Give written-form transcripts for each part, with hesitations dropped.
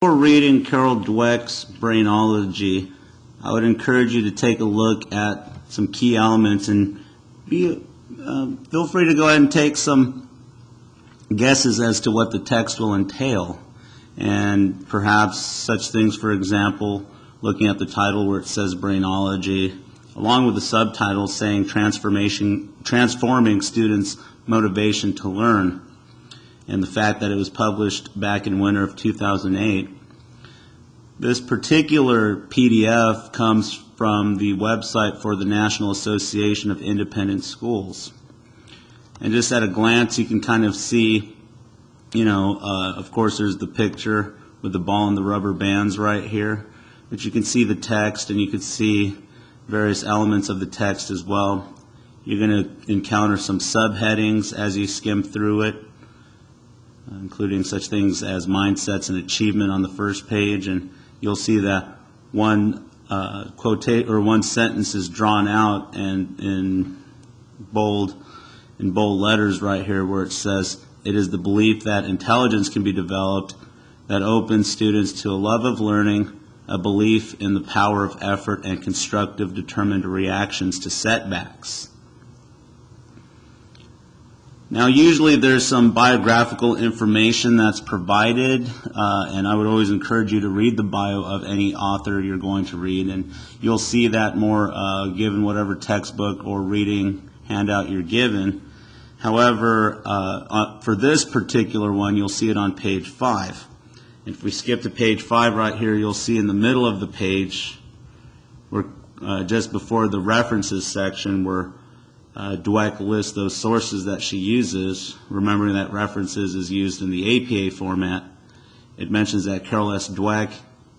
Before reading Carol Dweck's Brainology, I would encourage you to take a look at some key elements and feel free to go ahead and take some guesses as to what the text will entail. And perhaps such things, for example, looking at the title where it says Brainology, along with the subtitle saying transforming students' motivation to learn, and the fact that it was published back in winter of 2008. This particular PDF comes from the website for the National Association of Independent Schools. And just at a glance, you can kind of see, of course there's the picture with the ball and the rubber bands right here, but you can see the text and you can see various elements of the text as well. You're going to encounter some subheadings as you skim through it, including such things as mindsets and achievement on the first page, and you'll see that one one sentence is drawn out and in bold letters right here, where it says, "It is the belief that intelligence can be developed that opens students to a love of learning, a belief in the power of effort, and constructive, determined reactions to setbacks." Now, usually there's some biographical information that's provided, and I would always encourage you to read the bio of any author you're going to read, and you'll see that more given whatever textbook or reading handout you're given. However, for this particular one, you'll see it on page 5. If we skip to page 5 right here, you'll see in the middle of the page, where just before the references section, where Dweck lists those sources that she uses, remembering that references is used in the APA format. It mentions that Carol S. Dweck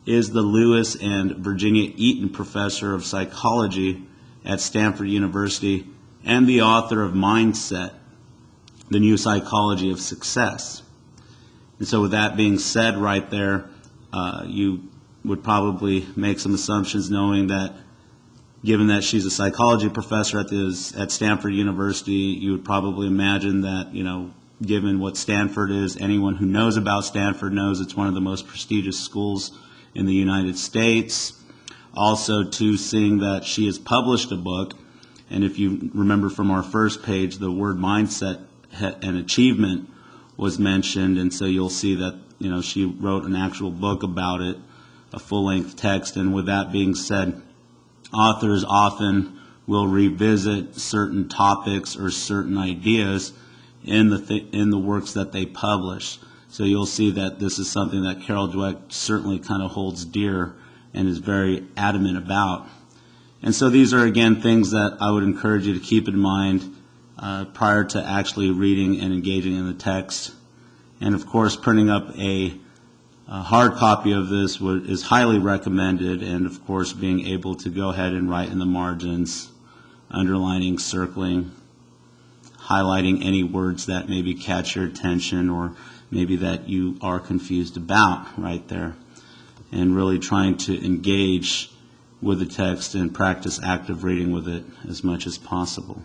is the Lewis and Virginia Eaton Professor of Psychology at Stanford University and the author of Mindset, The New Psychology of Success. And so with that being said right there, you would probably make some assumptions knowing that given that she's a psychology professor at Stanford University, you would probably imagine that, given what Stanford is, anyone who knows about Stanford knows it's one of the most prestigious schools in the United States. Also, too, seeing that she has published a book, and if you remember from our first page, the word mindset and achievement was mentioned, and so you'll see that, she wrote an actual book about it, a full-length text, and with that being said, authors often will revisit certain topics or certain ideas in the works that they publish. So you'll see that this is something that Carol Dweck certainly kind of holds dear and is very adamant about. And so these are, again, things that I would encourage you to keep in mind prior to actually reading and engaging in the text. And of course, printing up a hard copy of this is highly recommended, and of course being able to go ahead and write in the margins, underlining, circling, highlighting any words that maybe catch your attention or maybe that you are confused about right there, and really trying to engage with the text and practice active reading with it as much as possible.